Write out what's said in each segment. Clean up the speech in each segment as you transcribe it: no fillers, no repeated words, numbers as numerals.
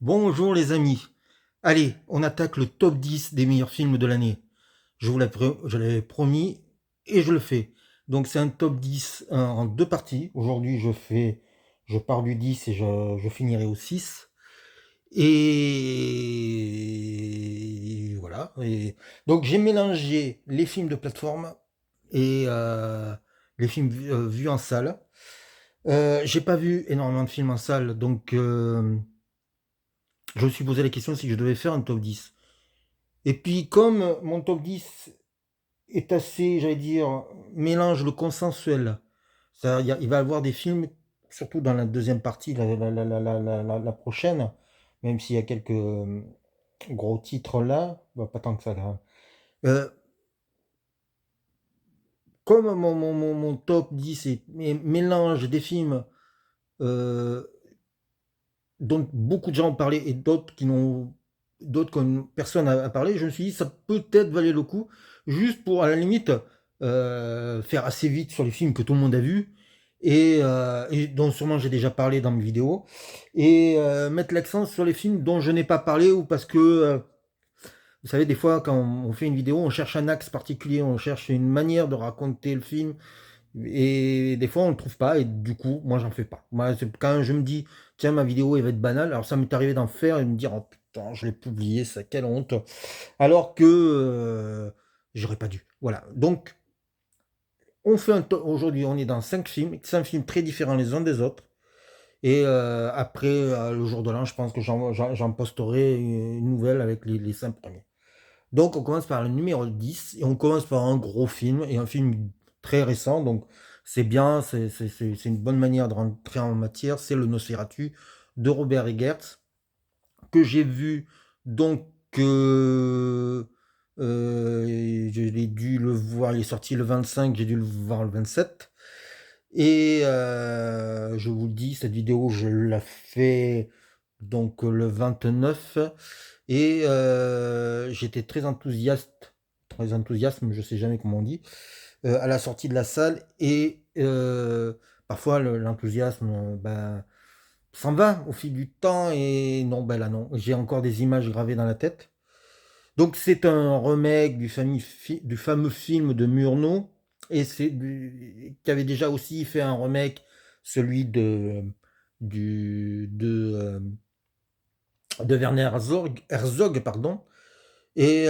Bonjour les amis. Allez, on attaque le top 10 des meilleurs films de l'année. Je l'avais promis et je le fais. Donc c'est un top 10 en deux parties. Aujourd'hui je pars du 10 et je finirai au 6. Et voilà. Donc j'ai mélangé les films de plateforme et les films vus en salle. J'ai pas vu énormément de films en salle, donc je me suis posé la question si je devais faire un top 10. Et puis, comme mon top 10 est assez, j'allais dire, mélange le consensuel, ça, il va y avoir des films, surtout dans la deuxième partie, la prochaine, même s'il y a quelques gros titres là, bah, pas tant que ça. Là. Euh, Comme mon top 10 mélange des films euh, dont beaucoup de gens ont parlé et d'autres comme personne n'a parlé, je me suis dit ça peut-être valait le coup, juste pour à la limite faire assez vite sur les films que tout le monde a vus et dont sûrement j'ai déjà parlé dans mes vidéos, et mettre l'accent sur les films dont je n'ai pas parlé, ou parce que vous savez, des fois quand on fait une vidéo, on cherche un axe particulier, on cherche une manière de raconter le film, et des fois, on ne le trouve pas, et du coup, moi, j'en fais pas. Moi, quand je me dis, tiens, ma vidéo, elle va être banale, alors ça m'est arrivé d'en faire et de me dire, oh putain, je l'ai publié, ça, quelle honte. Alors que j'aurais pas dû. Voilà. Donc, aujourd'hui, on est dans cinq films très différents les uns des autres. Et après, le jour de l'an, je pense que j'en posterai une nouvelle avec les cinq premiers. Donc on commence par le numéro 10 et on commence par un gros film, et un film très récent, donc c'est bien, c'est une bonne manière de rentrer en matière. C'est le Nosferatu de Robert Eggers, que j'ai vu, donc je l'ai dû le voir, il est sorti le 25, j'ai dû le voir le 27. Et je vous le dis, cette vidéo, je la fais donc le 29. Et j'étais très enthousiaste, je sais jamais comment on dit, à la sortie de la salle. Et parfois, l'enthousiasme ben, s'en va au fil du temps. Et non, ben là, non. J'ai encore des images gravées dans la tête. Donc, c'est un remake du fameux film de Murnau. Et qui avait déjà aussi fait un remake, celui de Werner Herzog, pardon. Et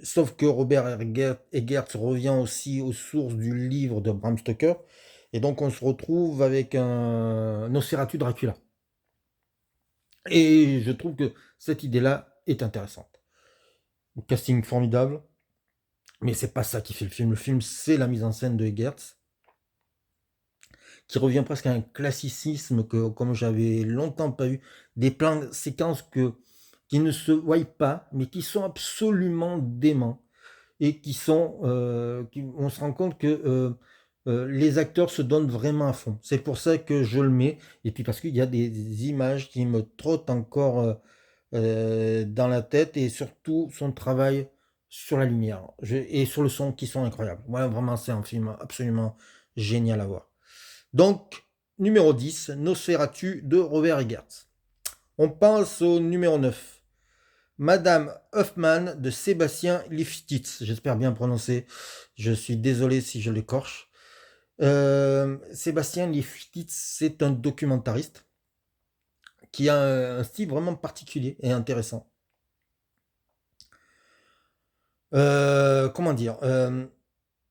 sauf que Robert Eggers revient aussi aux sources du livre de Bram Stoker. Et donc on se retrouve avec un Nosferatu Dracula. Et je trouve que cette idée-là est intéressante. Le casting formidable, mais c'est pas ça qui fait le film. Le film, c'est la mise en scène de Eggers, qui revient presque à un classicisme que, comme j'avais longtemps pas vu, des plans séquences qui ne se voient pas, mais qui sont absolument déments, et on se rend compte que les acteurs se donnent vraiment à fond. C'est pour ça que je le mets, et puis parce qu'il y a des images qui me trottent encore dans la tête, et surtout son travail sur la lumière et sur le son, qui sont incroyables. Voilà, vraiment, c'est un film absolument génial à voir. Donc, numéro 10, Nosferatu de Robert Eggers. On passe au numéro 9. Madame Hoffman de Sébastien Lifshitz. J'espère bien prononcer. Je suis désolé si je l'écorche. Sébastien Lifshitz, c'est un documentariste qui a un style vraiment particulier et intéressant. Comment dire,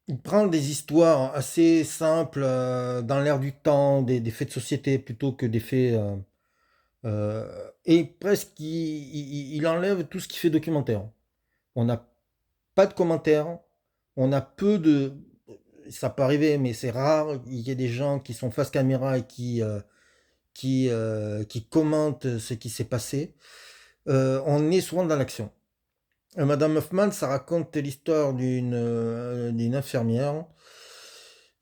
il prend des histoires assez simples, dans l'air du temps, des faits de société plutôt que des faits. Et presque, il enlève tout ce qui fait documentaire. On n'a pas de commentaires, on a peu de. Ça peut arriver, mais c'est rare. Il y a des gens qui sont face caméra et qui commentent ce qui s'est passé. On est souvent dans l'action. Madame Hoffman, ça raconte l'histoire d'une infirmière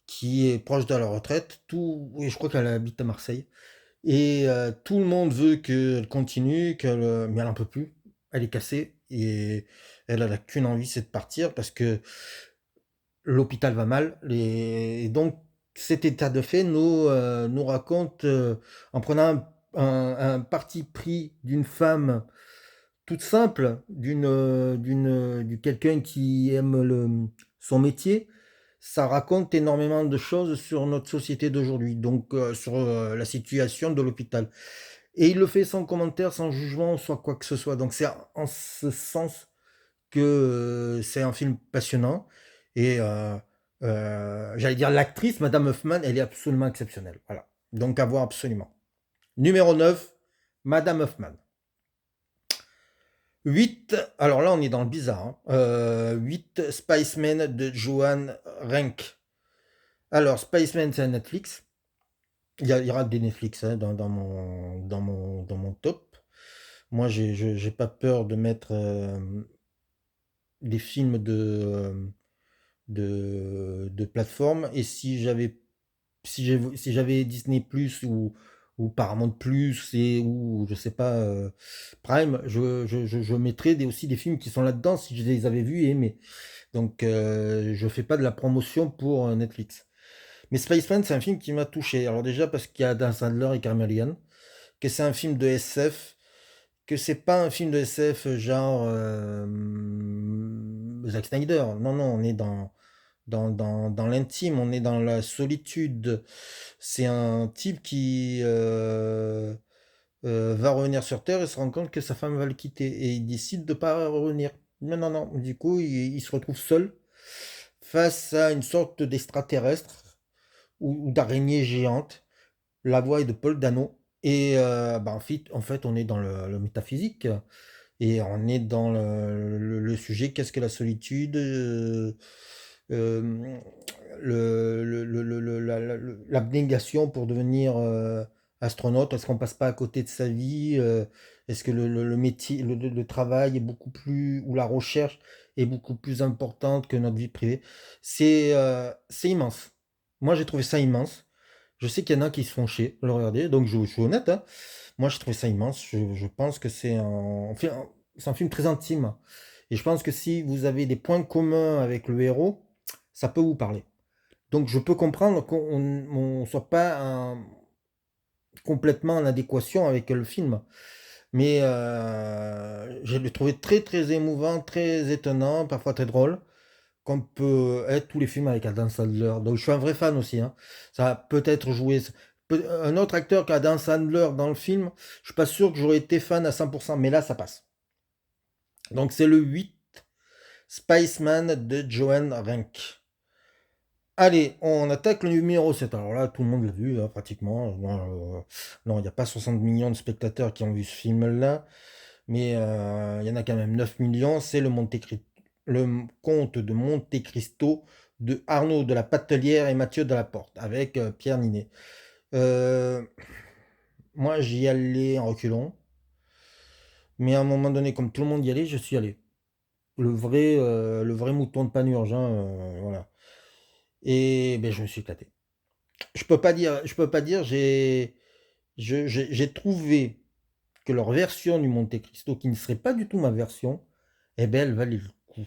qui est proche de la retraite. Et je crois qu'elle habite à Marseille. Et tout le monde veut qu'elle continue, mais elle n'en peut plus. Elle est cassée et elle a qu'une envie, c'est de partir, parce que l'hôpital va mal. Et donc cet état de fait nous raconte, en prenant un parti pris d'une femme toute simple, du quelqu'un qui aime son métier, ça raconte énormément de choses sur notre société d'aujourd'hui, donc sur, la situation de l'hôpital et il le fait sans commentaire, sans jugement, soit quoi que ce soit, donc c'est en ce sens que, c'est un film passionnant et j'allais dire l'actrice, Madame Hoffman, elle est absolument exceptionnelle, voilà, donc à voir absolument. Numéro 9, Madame Hoffman. 8, alors là, on est dans le bizarre, hein, 8, Spaceman de Johan Renck. Alors Spaceman, c'est un Netflix. Il y aura des Netflix, hein, dans mon top. Moi, j'ai pas peur de mettre, des films de plateforme et si j'avais Disney+ ou Paramount+ et ou je sais pas, Prime, je mettrais aussi des films qui sont là-dedans si je les avais vus et aimés. Donc je fais pas de la promotion pour, Netflix. Mais Spaceman, c'est un film qui m'a touché. Alors déjà parce qu'il y a Adam Sandler et Carey Mulligan, que c'est un film de SF, que c'est pas un film de SF genre, Zack Snyder. Non, non, on est dans l'intime, on est dans la solitude. C'est un type qui va revenir sur Terre et se rend compte que sa femme va le quitter et il décide de pas revenir. Non, non, non. Du coup, il se retrouve seul face à une sorte d'extraterrestre ou d'araignée géante. La voix est de Paul Dano. Et bah, en fait, on est dans le métaphysique et on est dans le sujet qu'est-ce que la solitude, euh, l'abnégation pour devenir astronaute. Est-ce qu'on passe pas à côté de sa vie? Est-ce que le métier, le travail est beaucoup plus, ou la recherche est beaucoup plus importante que notre vie privée? C'est immense. Moi, j'ai trouvé ça immense. Je sais qu'il y en a qui se font chier à le regarder, donc je suis honnête, hein. Moi, j'ai trouvé ça immense. Je pense que c'est un film très intime. Et je pense que si vous avez des points communs avec le héros, ça peut vous parler. Donc, je peux comprendre qu'on ne soit pas complètement en adéquation avec le film. Mais je l'ai trouvé très, très émouvant, très étonnant, parfois très drôle, comme peut être tous les films avec Adam Sandler. Donc, je suis un vrai fan aussi, hein. Ça a peut-être joué. Un autre acteur qu'Adam Sandler dans le film, je suis pas sûr que j'aurais été fan à 100%, mais là, ça passe. Donc, c'est le 8, Spaceman de Johan Renck. Allez, on attaque le numéro 7. Alors là, tout le monde l'a vu, hein, pratiquement. Non, il n'y a pas 60 millions de spectateurs qui ont vu ce film-là, mais il y en a quand même 9 millions. C'est le conte de Monte Cristo de Arnaud de la Patelière et Mathieu Delaporte, avec Pierre Ninet. Euh, Moi, j'y allais en reculons, mais à un moment donné, comme tout le monde y allait, je suis allé. Le vrai mouton de Panurge, hein, voilà. Et ben, je me suis éclaté. Je peux pas dire, j'ai trouvé que leur version du Monte Cristo, qui ne serait pas du tout ma version, eh ben, elle valait le coup.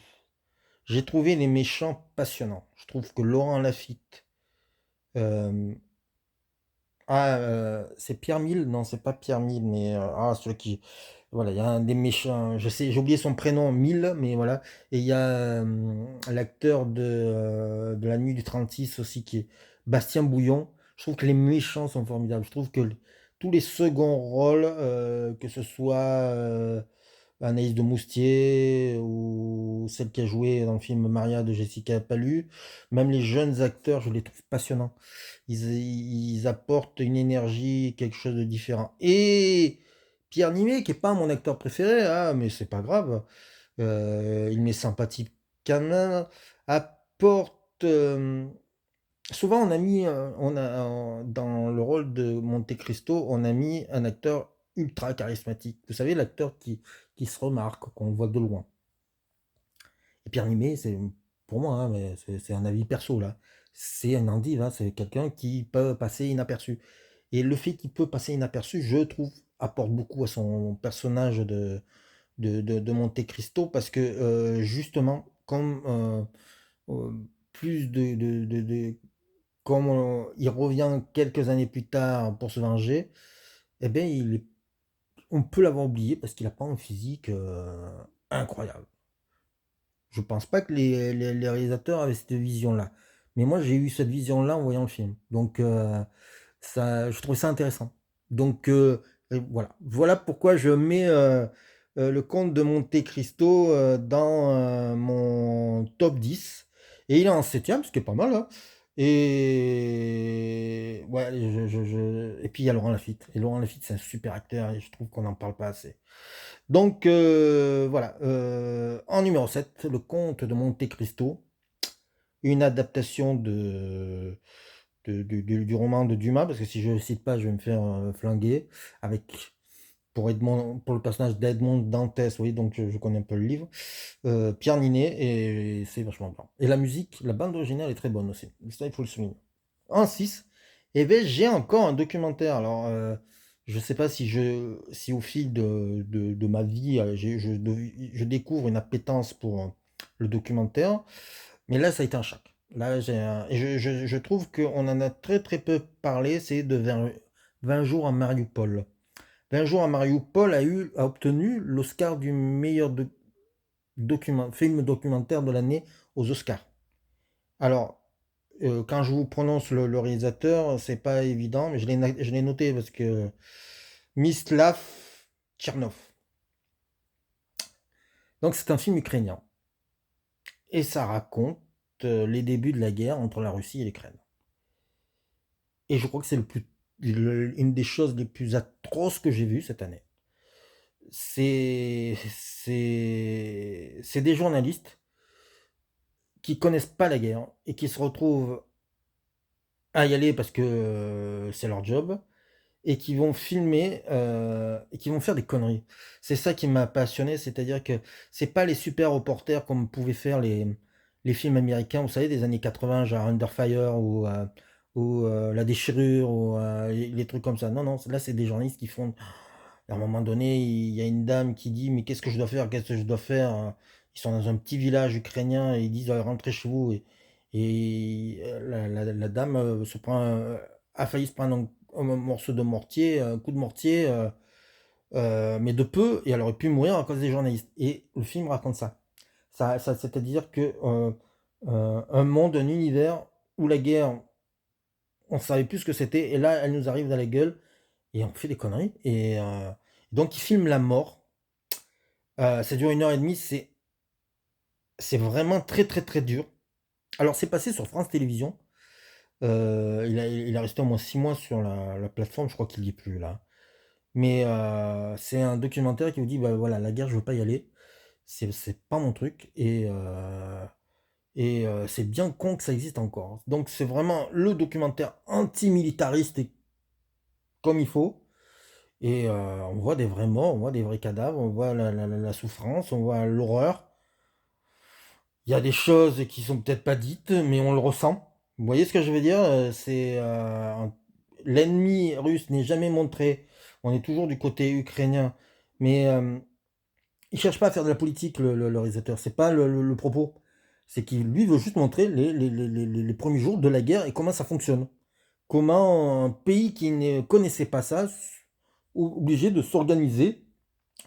J'ai trouvé les méchants passionnants. Je trouve que Laurent Lafitte, euh, c'est Pierre Mille? Non, c'est pas Pierre Mille, mais celui qui, voilà, il y a un des méchants. Je sais, j'ai oublié son prénom, Mille, mais voilà. Et il y a l'acteur de La Nuit du 36 aussi, qui est Bastien Bouillon. Je trouve que les méchants sont formidables. Je trouve que tous les seconds rôles, que ce soit Anaïs de Moustier ou celle qui a joué dans le film Maria de Jessica Pallu, même les jeunes acteurs, je les trouve passionnants. Ils apportent une énergie, quelque chose de différent. Et Pierre Nimet, qui est pas mon acteur préféré, ah, mais c'est pas grave, il m'est sympathique quand même, apporte. Souvent, dans le rôle de Monte Cristo, on a mis un acteur ultra charismatique. Vous savez, l'acteur qui se remarque, qu'on voit de loin. Et Pierre Nimet, c'est pour moi, hein, mais c'est un avis perso là. C'est un endive, hein, c'est quelqu'un qui peut passer inaperçu. Et le fait qu'il peut passer inaperçu, je trouve, apporte beaucoup à son personnage de Monte Cristo parce que justement, comme euh, plus comme il revient quelques années plus tard pour se venger, eh ben, on peut l'avoir oublié parce qu'il a pas un physique, incroyable. Je pense pas que les réalisateurs avaient cette vision-là. Mais moi, j'ai eu cette vision-là en voyant le film. Donc, ça je trouvais ça intéressant. Donc, et voilà. Voilà pourquoi je mets, le Comte de Monte Cristo, dans, mon top 10 et il est en 7e, ce qui est pas mal, hein. Et ouais, je et puis il y a Laurent Lafitte et Laurent Lafitte, c'est un super acteur et je trouve qu'on n'en parle pas assez. Donc, voilà, en numéro 7, Le Comte de Monte Cristo, une adaptation du roman de Dumas, parce que si je ne le cite pas, je vais me faire, flinguer, avec pour le personnage d'Edmond Dantès, oui, donc je connais un peu le livre, Pierre Niney et c'est vachement bien. Et la musique, la bande originale est très bonne aussi, ça il faut le souligner. En 6, eh beh, j'ai encore un documentaire. Alors, je sais pas si au fil de ma vie, je découvre une appétence pour, le documentaire, mais là, ça a été un choc. Là, et je trouve qu'on en a très, très peu parlé, c'est de 20 jours à Mariupol. 20 jours à Mariupol a obtenu l'Oscar du meilleur film documentaire de l'année aux Oscars. Alors, quand je vous prononce le réalisateur, c'est pas évident, mais je l'ai noté parce que Mislav Tchernov. Donc c'est un film ukrainien. Et ça raconte les débuts de la guerre entre la Russie et l'Ukraine. Et je crois que c'est une des choses les plus atroces que j'ai vues cette année. C'est des journalistes qui connaissent pas la guerre et qui se retrouvent à y aller parce que c'est leur job et qui vont filmer, et qui vont faire des conneries. C'est ça qui m'a passionné, c'est-à-dire que c'est pas les super reporters comme pouvaient faire les films américains, vous savez, des années 80, genre Under Fire ou La Déchirure ou les trucs comme ça. Non, non, là, c'est des journalistes qui font. À un moment donné, il y a une dame qui dit: «Mais qu'est-ce que je dois faire? Qu'est-ce que je dois faire?» Ils sont dans un petit village ukrainien et ils disent: «Rentrez chez vous». La dame a failli se prendre un morceau de mortier, un coup de mortier, mais de peu, et elle aurait pu mourir à cause des journalistes. Et le film raconte ça. C'est-à-dire que un monde, un univers où la guerre, on savait plus ce que c'était, et là, elle nous arrive dans la gueule et on fait des conneries. Et donc, il filme la mort. Ça dure 1 heure et demie. C'est vraiment très très très dur. Alors, c'est passé sur France Télévisions. Il a resté au moins 6 mois sur la plateforme, je crois qu'il y est plus là. Mais c'est un documentaire qui vous dit: «Bah, voilà, la guerre, je veux pas y aller, c'est pas mon truc», et c'est bien con que ça existe encore. Donc c'est vraiment le documentaire antimilitariste et comme il faut, et on voit des vrais morts, on voit des vrais cadavres, on voit la souffrance, on voit l'horreur. Il y a des choses qui sont peut-être pas dites, mais on le ressent. Vous voyez ce que je veux dire? L'ennemi russe n'est jamais montré. On est toujours du côté ukrainien, mais il cherche pas à faire de la politique, le réalisateur. C'est pas le propos. C'est qu'il lui veut juste montrer les premiers jours de la guerre et comment ça fonctionne. Comment un pays qui ne connaissait pas ça, obligé de s'organiser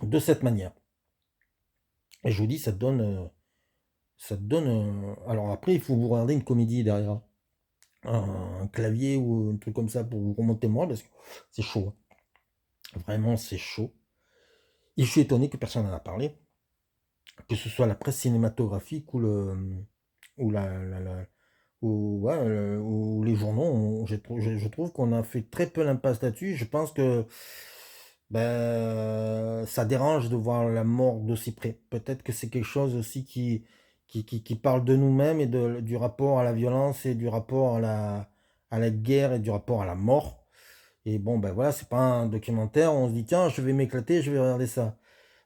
de cette manière. Et je vous dis, ça te donne. Alors après, il faut vous regarder une comédie derrière, un clavier ou un truc comme ça pour vous remonter le moral parce que c'est chaud, hein. Vraiment, c'est chaud. Et je suis étonné que personne n'en a parlé, que ce soit la presse cinématographique ou ouais, ou les journaux. Je trouve qu'on a fait très peu l'impasse là-dessus. Je pense que ben, ça dérange de voir la mort d'aussi près. Peut-être que c'est quelque chose aussi qui parle de nous-mêmes et du rapport à la violence et du rapport à la guerre et du rapport à la mort. Et bon, ben voilà, c'est pas un documentaire, on se dit, tiens, je vais m'éclater, je vais regarder ça.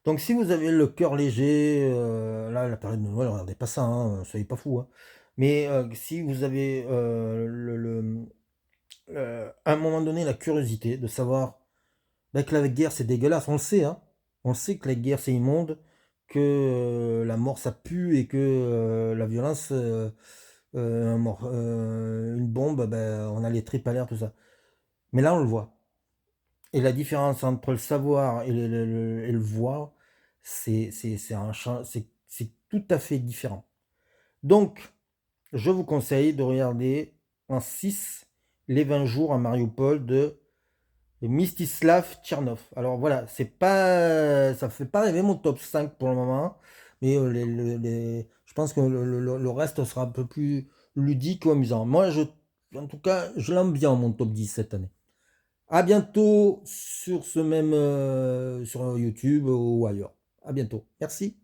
Donc si vous avez le cœur léger, là, la période de Noël, regardez pas ça, hein, soyez pas fous, hein. Mais si vous avez à un moment donné la curiosité de savoir bah, que la guerre c'est dégueulasse, on le sait, hein. On le sait que la guerre c'est immonde, que la mort ça pue et que la violence, une bombe, ben, on a les tripes à l'air, tout ça. Mais là on le voit. Et la différence entre le savoir et le voir, c'est tout à fait différent. Donc, je vous conseille de regarder en 6 Les 20 jours à Mariupol de Mstislav Tchernov. Alors voilà, c'est pas, ça fait pas rêver mon top 5 pour le moment, mais je pense que le reste sera un peu plus ludique ou amusant. En tout cas, je l'aime bien mon top 10 cette année. À bientôt sur sur YouTube ou ailleurs. À bientôt. Merci.